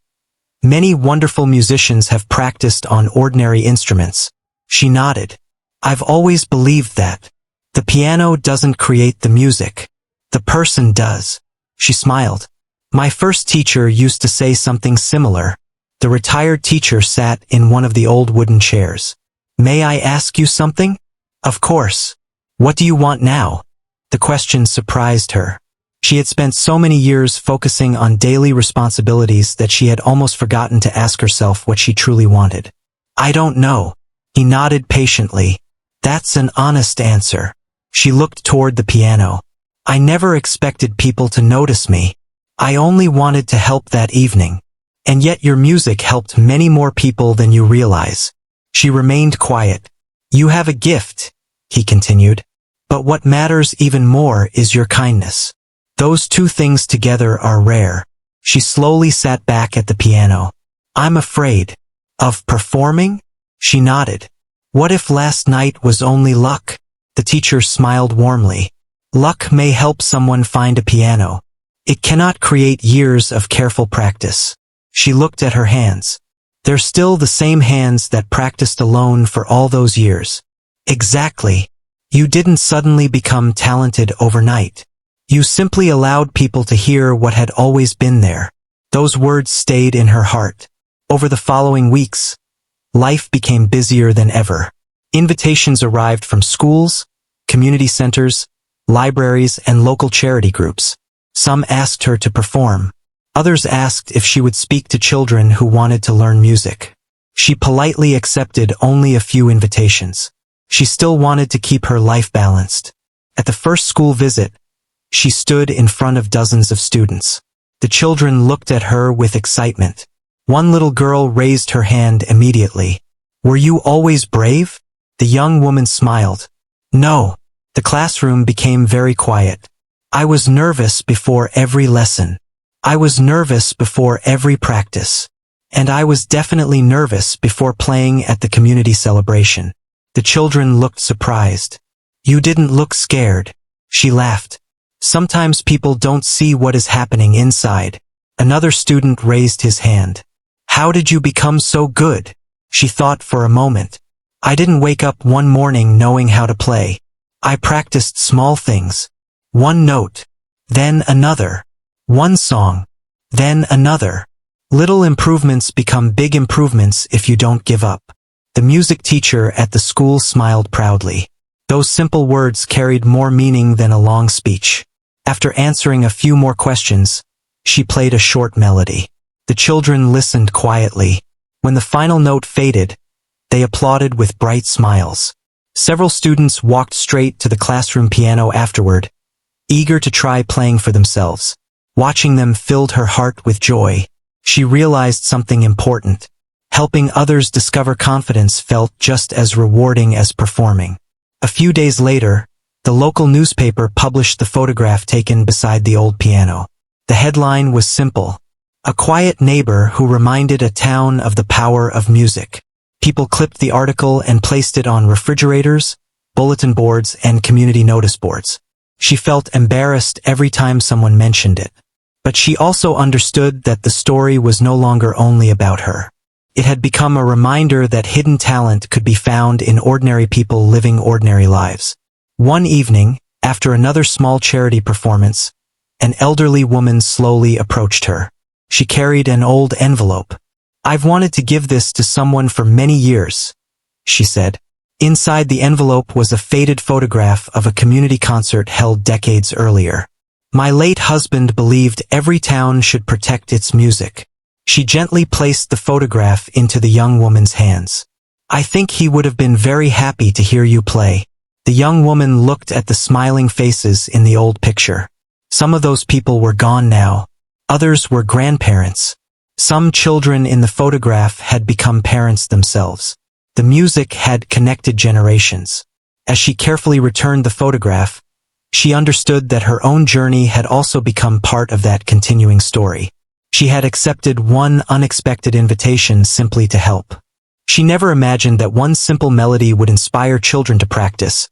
"many wonderful musicians have practiced on ordinary instruments." She nodded. "I've always believed that. The piano doesn't create the music. The person does." She smiled. "My first teacher used to say something similar." The retired teacher sat in one of the old wooden chairs. "May I ask you something?" "Of course. What do you want now?" The question surprised her. She had spent so many years focusing on daily responsibilities that she had almost forgotten to ask herself what she truly wanted. "I don't know." He nodded patiently. "That's an honest answer." She looked toward the piano. "I never expected people to notice me. I only wanted to help that evening. And yet your music helped many more people than you realize." She remained quiet. "You have a gift," he continued. "But what matters even more is your kindness. Those two things together are rare." She slowly sat back at the piano. "I'm afraid." "Of performing?" She nodded. "What if last night was only luck?" The teacher smiled warmly. "Luck may help someone find a piano. It cannot create years of careful practice." She looked at her hands. "They're still the same hands that practiced alone for all those years." "Exactly. You didn't suddenly become talented overnight. You simply allowed people to hear what had always been there." Those words stayed in her heart. Over the following weeks, life became busier than ever. Invitations arrived from schools, community centers, libraries, and local charity groups. Some asked her to perform. Others asked if she would speak to children who wanted to learn music. She politely accepted only a few invitations. She still wanted to keep her life balanced. At the first school visit, she stood in front of dozens of students. The children looked at her with excitement. One little girl raised her hand immediately. "Were you always brave?" The young woman smiled. "No." The classroom became very quiet. "I was nervous before every lesson. I was nervous before every practice. And I was definitely nervous before playing at the community celebration." The children looked surprised. "You didn't look scared." She laughed. "Sometimes people don't see what is happening inside." Another student raised his hand. "How did you become so good?" She thought for a moment. "I didn't wake up one morning knowing how to play. I practiced small things. One note, then another. One song, then another. Little improvements become big improvements if you don't give up." The music teacher at the school smiled proudly. Those simple words carried more meaning than a long speech. After answering a few more questions, she played a short melody. The children listened quietly. When the final note faded, they applauded with bright smiles. Several students walked straight to the classroom piano afterward, eager to try playing for themselves. Watching them filled her heart with joy. She realized something important. Helping others discover confidence felt just as rewarding as performing. A few days later, the local newspaper published the photograph taken beside the old piano. The headline was simple: "A quiet neighbor who reminded a town of the power of music." People clipped the article and placed it on refrigerators, bulletin boards, and community notice boards. She felt embarrassed every time someone mentioned it. But she also understood that the story was no longer only about her. It had become a reminder that hidden talent could be found in ordinary people living ordinary lives. One evening, after another small charity performance, an elderly woman slowly approached her. She carried an old envelope. "I've wanted to give this to someone for many years," she said. Inside the envelope was a faded photograph of a community concert held decades earlier. "My late husband believed every town should protect its music." She gently placed the photograph into the young woman's hands. "I think he would have been very happy to hear you play." The young woman looked at the smiling faces in the old picture. Some of those people were gone now. Others were grandparents. Some children in the photograph had become parents themselves. The music had connected generations. As she carefully returned the photograph, she understood that her own journey had also become part of that continuing story. She had accepted one unexpected invitation simply to help. She never imagined that one simple melody would inspire children to practice,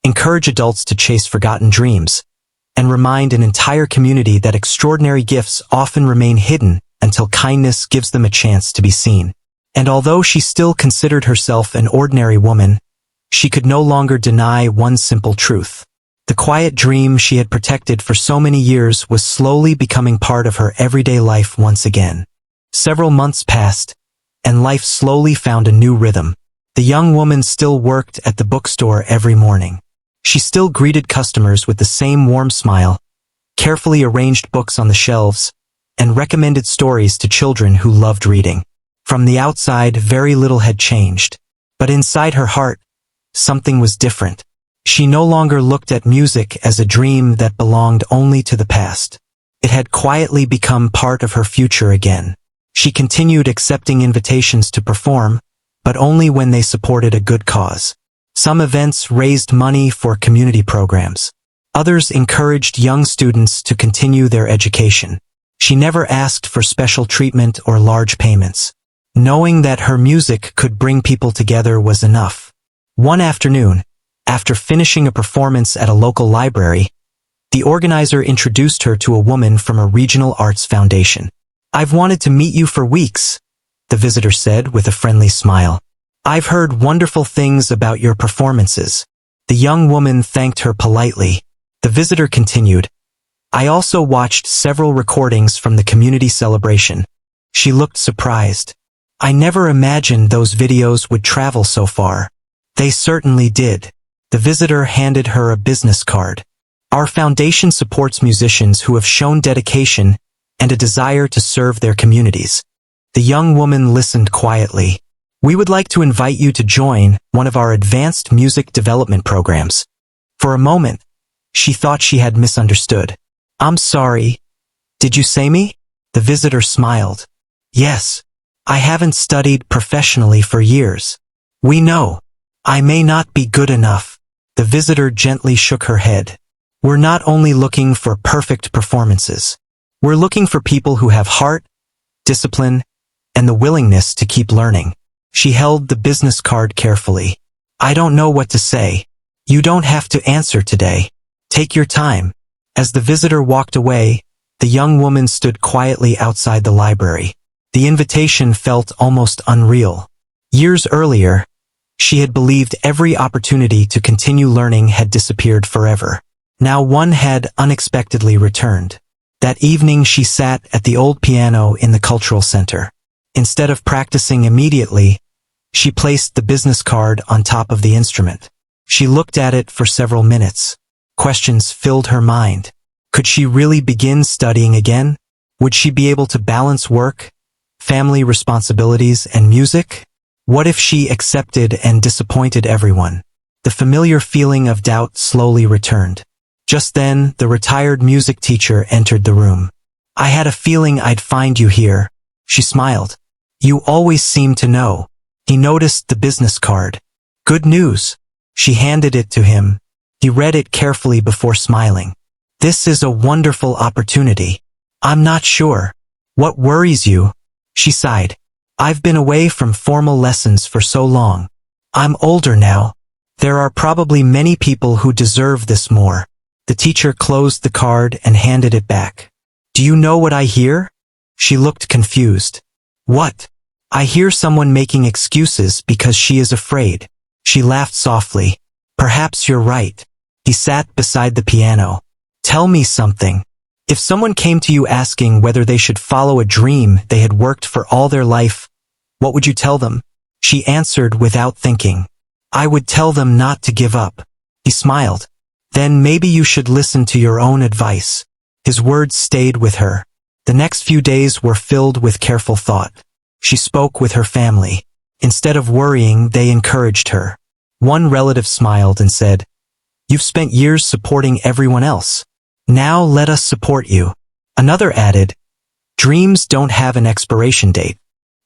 encourage adults to chase forgotten dreams, and remind an entire community that extraordinary gifts often remain hidden until kindness gives them a chance to be seen. And although she still considered herself an ordinary woman, she could no longer deny one simple truth. The quiet dream she had protected for so many years was slowly becoming part of her everyday life once again. Several months passed, and life slowly found a new rhythm. The young woman still worked at the bookstore every morning. She still greeted customers with the same warm smile, carefully arranged books on the shelves, and recommended stories to children who loved reading. From the outside, very little had changed. But inside her heart, something was different. She no longer looked at music as a dream that belonged only to the past. It had quietly become part of her future again. She continued accepting invitations to perform, but only when they supported a good cause. Some events raised money for community programs. Others encouraged young students to continue their education. She never asked for special treatment or large payments. Knowing that her music could bring people together was enough. One afternoon, after finishing a performance at a local library, the organizer introduced her to a woman from a regional arts foundation. "I've wanted to meet you for weeks," the visitor said with a friendly smile. "I've heard wonderful things about your performances." The young woman thanked her politely. The visitor continued, "I also watched several recordings from the community celebration." She looked surprised. "I never imagined those videos would travel so far." "They certainly did." The visitor handed her a business card. "Our foundation supports musicians who have shown dedication and a desire to serve their communities." The young woman listened quietly. "We would like to invite you to join one of our advanced music development programs." For a moment, she thought she had misunderstood. "I'm sorry, did you say me?" The visitor smiled. "Yes, I haven't studied professionally for years." "We know. I may not be good enough." The visitor gently shook her head. "We're not only looking for perfect performances. We're looking for people who have heart, discipline, and the willingness to keep learning." She held the business card carefully. "I don't know what to say. You don't have to answer today. Take your time." As the visitor walked away, the young woman stood quietly outside the library. The invitation felt almost unreal. Years earlier, she had believed every opportunity to continue learning had disappeared forever. Now one had unexpectedly returned. That evening she sat at the old piano in the cultural center. Instead of practicing immediately, she placed the business card on top of the instrument. She looked at it for several minutes. Questions filled her mind. Could she really begin studying again? Would she be able to balance work, family responsibilities, and music? What if she accepted and disappointed everyone? The familiar feeling of doubt slowly returned. Just then, the retired music teacher entered the room. "I had a feeling I'd find you here." She smiled. "You always seem to know." He noticed the business card. "Good news." She handed it to him. He read it carefully before smiling. "This is a wonderful opportunity." "I'm not sure." "What worries you?" She sighed. "I've been away from formal lessons for so long. I'm older now. There are probably many people who deserve this more." The teacher closed the card and handed it back. "Do you know what I hear?" She looked confused. "What?" "I hear someone making excuses because she is afraid." She laughed softly. "Perhaps you're right." He sat beside the piano. "Tell me something. If someone came to you asking whether they should follow a dream they had worked for all their life, what would you tell them?" She answered without thinking. "I would tell them not to give up." He smiled. "Then maybe you should listen to your own advice." His words stayed with her. The next few days were filled with careful thought. She spoke with her family. Instead of worrying, they encouraged her. One relative smiled and said, "You've spent years supporting everyone else. Now let us support you." Another added, "Dreams don't have an expiration date."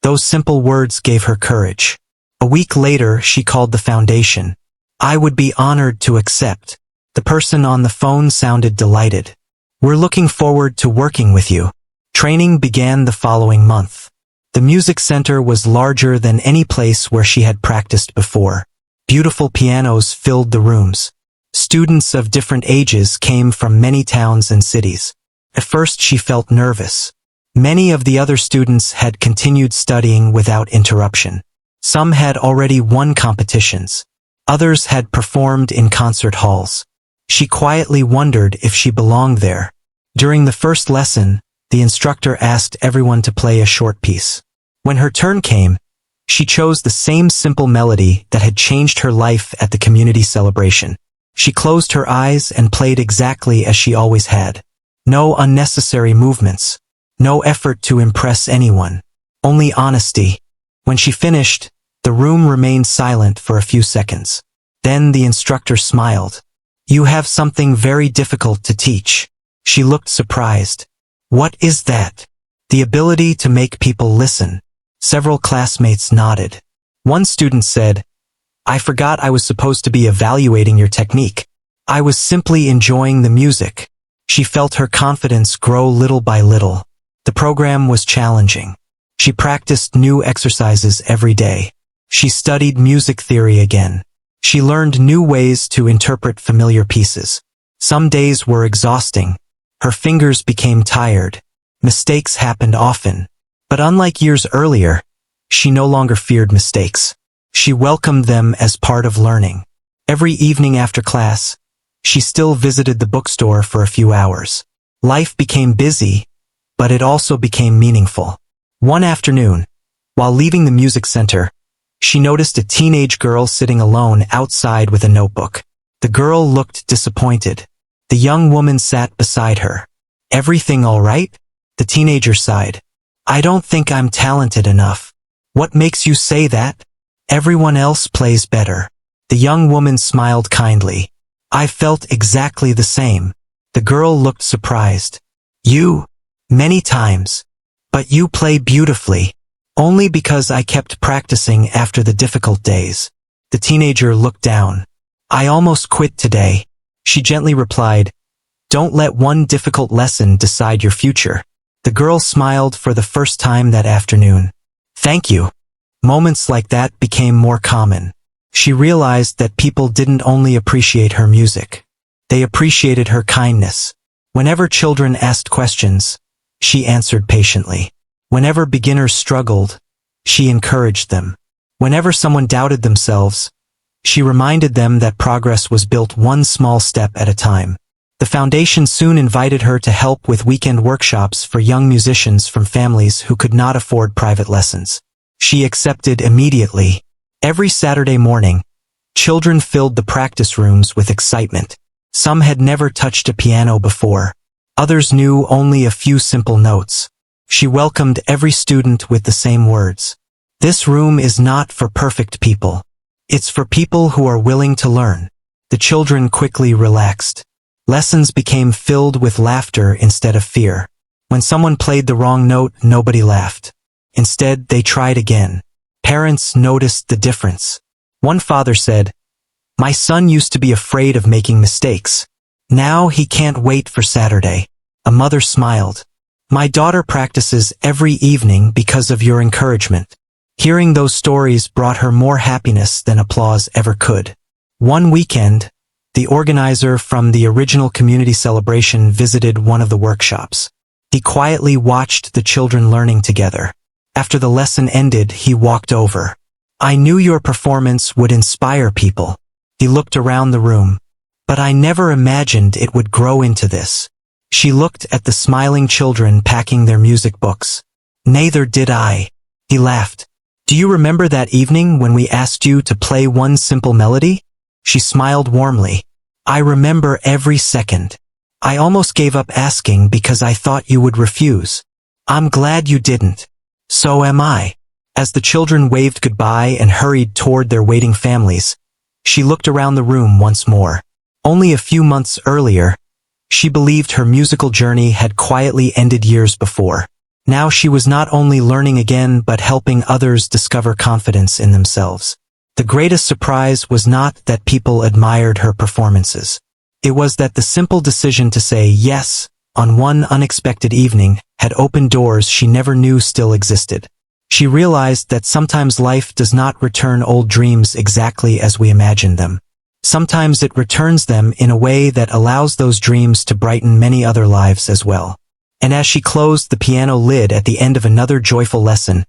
Those simple words gave her courage. A week later, she called the foundation. "I would be honored to accept." The person on the phone sounded delighted. "We're looking forward to working with you." Training began the following month. The music center was larger than any place where she had practiced before. Beautiful pianos filled the rooms. Students of different ages came from many towns and cities. At first she felt nervous. Many of the other students had continued studying without interruption. Some had already won competitions. Others had performed in concert halls. She quietly wondered if she belonged there. During the first lesson, the instructor asked everyone to play a short piece. When her turn came, She chose the same simple melody that had changed her life at the community celebration. She closed her eyes and played exactly as she always had. No unnecessary movements. No effort to impress anyone. Only honesty. When she finished, the room remained silent for a few seconds. Then the instructor smiled. "You have something very difficult to teach." She looked surprised. "What is that?" "The ability to make people listen." Several classmates nodded. One student said, "I forgot I was supposed to be evaluating your technique. I was simply enjoying the music." She felt her confidence grow little by little. The program was challenging. She practiced new exercises every day. She studied music theory again. She learned new ways to interpret familiar pieces. Some days were exhausting. Her fingers became tired. Mistakes happened often. But unlike years earlier, she no longer feared mistakes. She welcomed them as part of learning. Every evening after class, she still visited the bookstore for a few hours. Life became busy, but it also became meaningful. One afternoon, while leaving the music center, she noticed a teenage girl sitting alone outside with a notebook. The girl looked disappointed. The young woman sat beside her. "Everything all right?" The teenager sighed. "I don't think I'm talented enough." "What makes you say that? Everyone else plays better." The young woman smiled kindly. "I felt exactly the same." The girl looked surprised. "You? Many times. But you play beautifully." "Only because I kept practicing after the difficult days." The teenager looked down. "I almost quit today." She gently replied, "Don't let one difficult lesson decide your future." The girl smiled for the first time that afternoon. "Thank you." Moments like that became more common. She realized that people didn't only appreciate her music. They appreciated her kindness. Whenever children asked questions, she answered patiently. Whenever beginners struggled, she encouraged them. Whenever someone doubted themselves, she reminded them that progress was built one small step at a time. The foundation soon invited her to help with weekend workshops for young musicians from families who could not afford private lessons. She accepted immediately. Every Saturday morning, children filled the practice rooms with excitement. Some had never touched a piano before. Others knew only a few simple notes. She welcomed every student with the same words. "This room is not for perfect people. It's for people who are willing to learn." The children quickly relaxed. Lessons became filled with laughter instead of fear. When someone played the wrong note, nobody laughed. Instead, they tried again. Parents noticed the difference. One father said, "My son used to be afraid of making mistakes. Now he can't wait for Saturday." A mother smiled. "My daughter practices every evening because of your encouragement." Hearing those stories brought her more happiness than applause ever could. One weekend, the organizer from the original community celebration visited one of the workshops. He quietly watched the children learning together. After the lesson ended, he walked over. "I knew your performance would inspire people." He looked around the room. "But I never imagined it would grow into this." She looked at the smiling children packing their music books. "Neither did I." He laughed. "Do you remember that evening when we asked you to play one simple melody?" She smiled warmly. "I remember every second. I almost gave up asking because I thought you would refuse. I'm glad you didn't." "So am I." As the children waved goodbye and hurried toward their waiting families, she looked around the room once more. Only a few months earlier, she believed her musical journey had quietly ended years before. Now she was not only learning again but helping others discover confidence in themselves. The greatest surprise was not that people admired her performances. It was that the simple decision to say yes on one unexpected evening had opened doors she never knew still existed. She realized that sometimes life does not return old dreams exactly as we imagined them. Sometimes it returns them in a way that allows those dreams to brighten many other lives as well. And as she closed the piano lid at the end of another joyful lesson,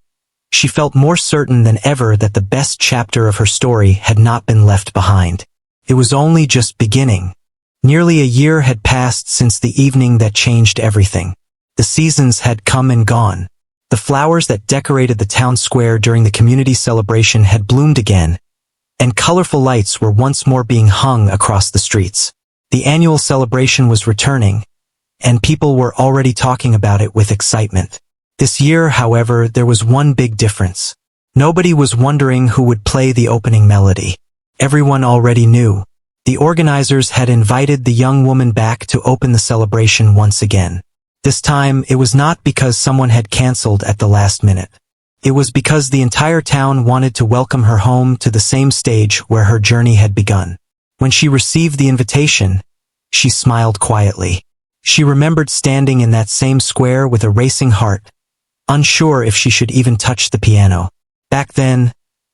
she felt more certain than ever that the best chapter of her story had not been left behind. It was only just beginning. Nearly a year had passed since the evening that changed everything. The seasons had come and gone. The flowers that decorated the town square during the community celebration had bloomed again, and colorful lights were once more being hung across the streets. The annual celebration was returning, and people were already talking about it with excitement. This year, however, there was one big difference. Nobody was wondering who would play the opening melody. Everyone already knew. The organizers had invited the young woman back to open the celebration once again. This time, it was not because someone had canceled at the last minute. It was because the entire town wanted to welcome her home to the same stage where her journey had begun. When she received the invitation, she smiled quietly. She remembered standing in that same square with a racing heart, unsure if she should even touch the piano. Back then,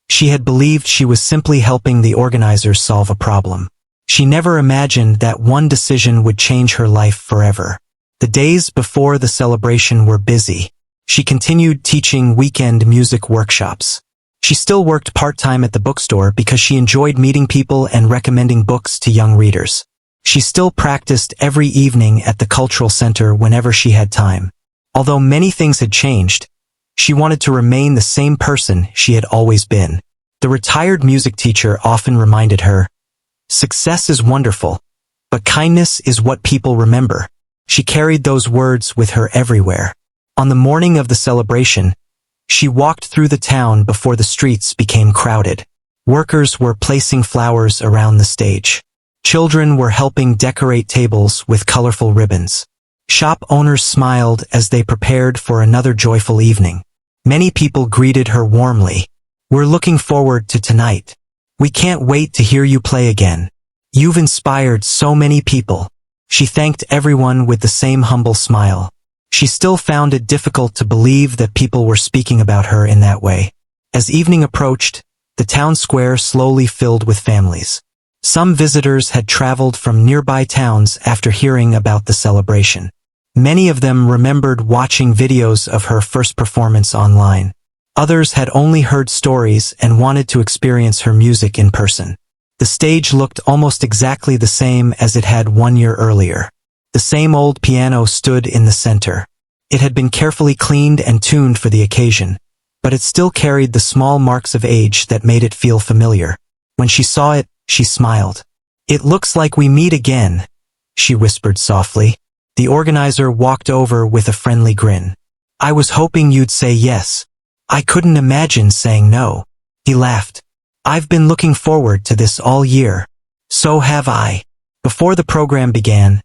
she had believed she was simply helping the organizers solve a problem. She never imagined that one decision would change her life forever. The days before the celebration were busy. She continued teaching weekend music workshops. She still worked part-time at the bookstore because she enjoyed meeting people and recommending books to young readers. She still practiced every evening at the cultural center whenever she had time. Although many things had changed, she wanted to remain the same person she had always been. The retired music teacher often reminded her, "Success is wonderful, but kindness is what people remember." She carried those words with her everywhere. On the morning of the celebration, she walked through the town before the streets became crowded. Workers were placing flowers around the stage. Children were helping decorate tables with colorful ribbons. Shop owners smiled as they prepared for another joyful evening. Many people greeted her warmly. "We're looking forward to tonight. We can't wait to hear you play again. You've inspired so many people." She thanked everyone with the same humble smile. She still found it difficult to believe that people were speaking about her in that way. As evening approached, the town square slowly filled with families. Some visitors had traveled from nearby towns after hearing about the celebration. Many of them remembered watching videos of her first performance online. Others had only heard stories and wanted to experience her music in person. The stage looked almost exactly the same as it had 1 year earlier. The same old piano stood in the center. It had been carefully cleaned and tuned for the occasion, but it still carried the small marks of age that made it feel familiar. When she saw it, she smiled. "It looks like we meet again," she whispered softly. The organizer walked over with a friendly grin. "I was hoping you'd say yes. I couldn't imagine saying no." He laughed. "I've been looking forward to this all year." "So have I." Before the program began,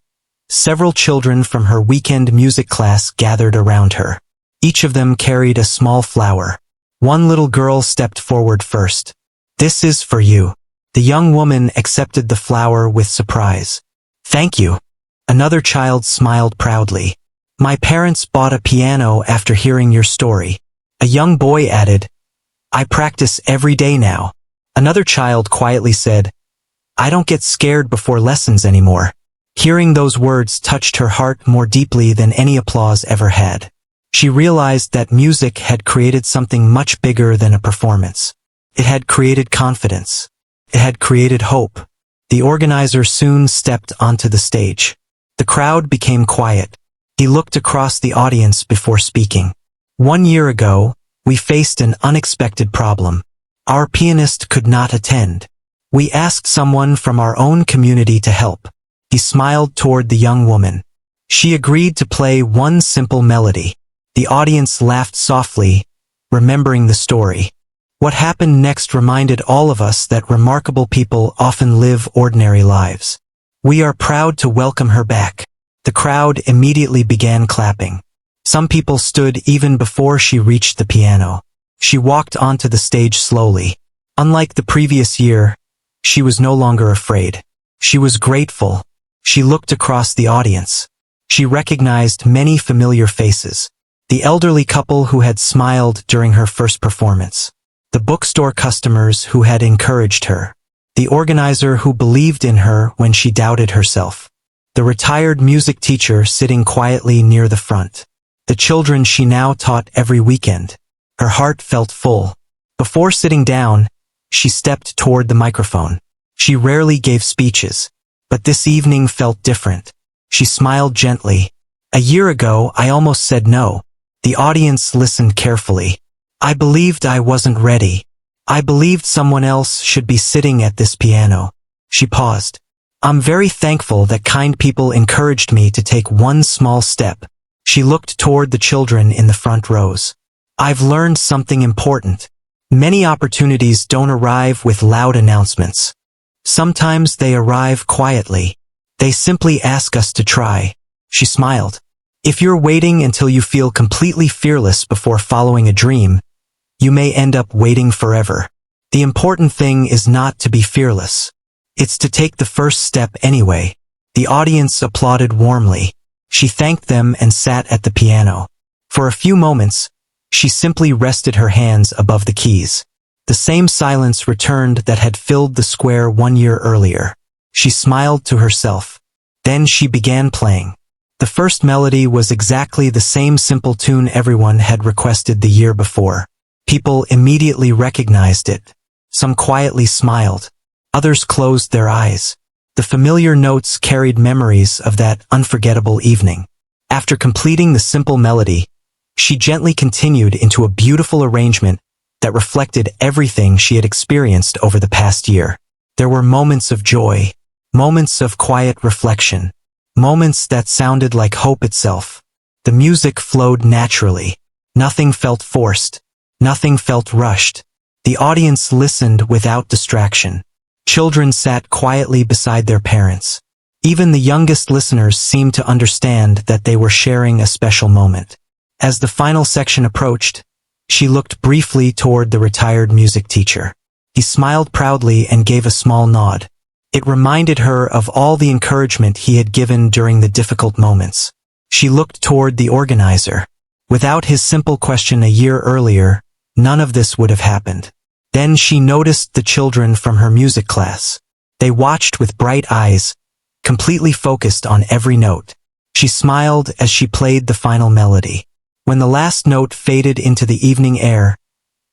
several children from her weekend music class gathered around her. Each of them carried a small flower. One little girl stepped forward first. "This is for you." The young woman accepted the flower with surprise. "Thank you." Another child smiled proudly. "My parents bought a piano after hearing your story." A young boy added, "I practice every day now." Another child quietly said, "I don't get scared before lessons anymore." Hearing those words touched her heart more deeply than any applause ever had. She realized that music had created something much bigger than a performance. It had created confidence. It had created hope. The organizer soon stepped onto the stage. The crowd became quiet. He looked across the audience before speaking. "1 year ago, we faced an unexpected problem. Our pianist could not attend. We asked someone from our own community to help." He smiled toward the young woman. She agreed to play one simple melody. The audience laughed softly, remembering the story. What happened next reminded all of us that remarkable people often live ordinary lives. "We are proud to welcome her back." The crowd immediately began clapping. Some people stood even before she reached the piano. She walked onto the stage slowly. Unlike the previous year, she was no longer afraid. She was grateful. She looked across the audience. She recognized many familiar faces. The elderly couple who had smiled during her first performance. The bookstore customers who had encouraged her. The organizer who believed in her when she doubted herself. The retired music teacher sitting quietly near the front. The children she now taught every weekend. Her heart felt full. Before sitting down, she stepped toward the microphone. She rarely gave speeches, but this evening felt different. She smiled gently. "A year ago, I almost said no." The audience listened carefully. I believed I wasn't ready. I believed someone else should be sitting at this piano. She paused. I'm very thankful that kind people encouraged me to take one small step. She looked toward the children in the front rows. I've learned something important. Many opportunities don't arrive with loud announcements. Sometimes they arrive quietly. They simply ask us to try. She smiled. If you're waiting until you feel completely fearless before following a dream, you may end up waiting forever. The important thing is not to be fearless. It's to take the first step anyway. The audience applauded warmly. She thanked them and sat at the piano. For a few moments, she simply rested her hands above the keys. The same silence returned that had filled the square 1 year earlier. She smiled to herself. Then she began playing. The first melody was exactly the same simple tune everyone had requested the year before. People immediately recognized it. Some quietly smiled. Others closed their eyes. The familiar notes carried memories of that unforgettable evening. After completing the simple melody, she gently continued into a beautiful arrangement that reflected everything she had experienced over the past year. There were moments of joy, moments of quiet reflection, moments that sounded like hope itself. The music flowed naturally. Nothing felt forced. Nothing felt rushed. The audience listened without distraction. Children sat quietly beside their parents. Even the youngest listeners seemed to understand that they were sharing a special moment. As the final section approached, she looked briefly toward the retired music teacher. He smiled proudly and gave a small nod. It reminded her of all the encouragement he had given during the difficult moments. She looked toward the organizer. Without his simple question a year earlier, none of this would have happened. Then she noticed the children from her music class. They watched with bright eyes, completely focused on every note. She smiled as she played the final melody. When the last note faded into the evening air,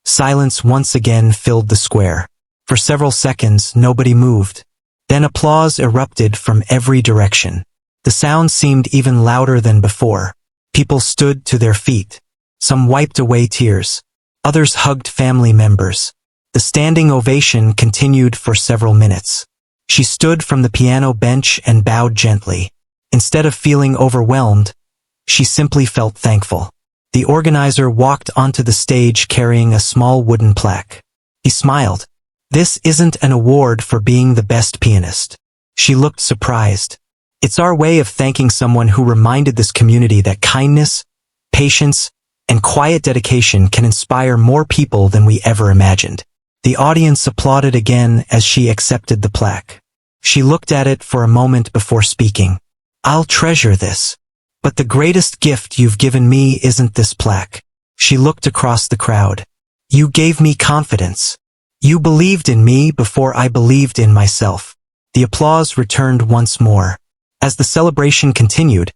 silence once again filled the square. For several seconds, nobody moved. Then applause erupted from every direction. The sound seemed even louder than before. People stood to their feet. Some wiped away tears. Others hugged family members. The standing ovation continued for several minutes. She stood from the piano bench and bowed gently. Instead of feeling overwhelmed, she simply felt thankful. The organizer walked onto the stage carrying a small wooden plaque. He smiled. This isn't an award for being the best pianist. She looked surprised. It's our way of thanking someone who reminded this community that kindness, patience, and quiet dedication can inspire more people than we ever imagined. The audience applauded again as she accepted the plaque. She looked at it for a moment before speaking. I'll treasure this. But the greatest gift you've given me isn't this plaque. She looked across the crowd. You gave me confidence. You believed in me before I believed in myself. The applause returned once more. As the celebration continued,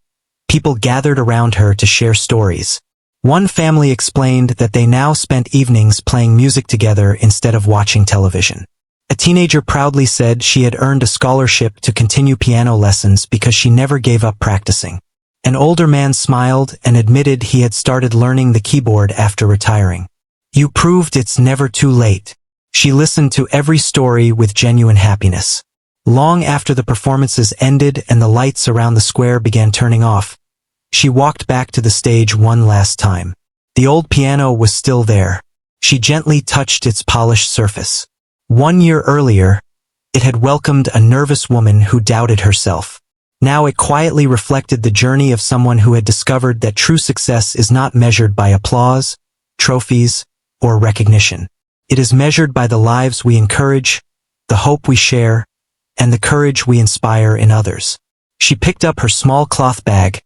people gathered around her to share stories. One family explained that they now spent evenings playing music together instead of watching television. A teenager proudly said she had earned a scholarship to continue piano lessons because she never gave up practicing. An older man smiled and admitted he had started learning the keyboard after retiring. You proved it's never too late. She listened to every story with genuine happiness. Long after the performances ended and the lights around the square began turning off, she walked back to the stage one last time. The old piano was still there. She gently touched its polished surface. 1 year earlier, it had welcomed a nervous woman who doubted herself. Now it quietly reflected the journey of someone who had discovered that true success is not measured by applause, trophies, or recognition. It is measured by the lives we encourage, the hope we share, and the courage we inspire in others. She picked up her small cloth bag,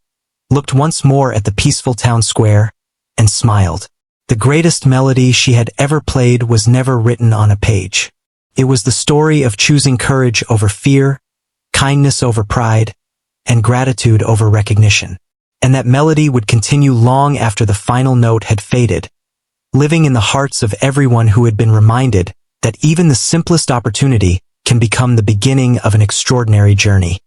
looked once more at the peaceful town square, and smiled. The greatest melody she had ever played was never written on a page. It was the story of choosing courage over fear, kindness over pride, and gratitude over recognition. And that melody would continue long after the final note had faded, living in the hearts of everyone who had been reminded that even the simplest opportunity can become the beginning of an extraordinary journey.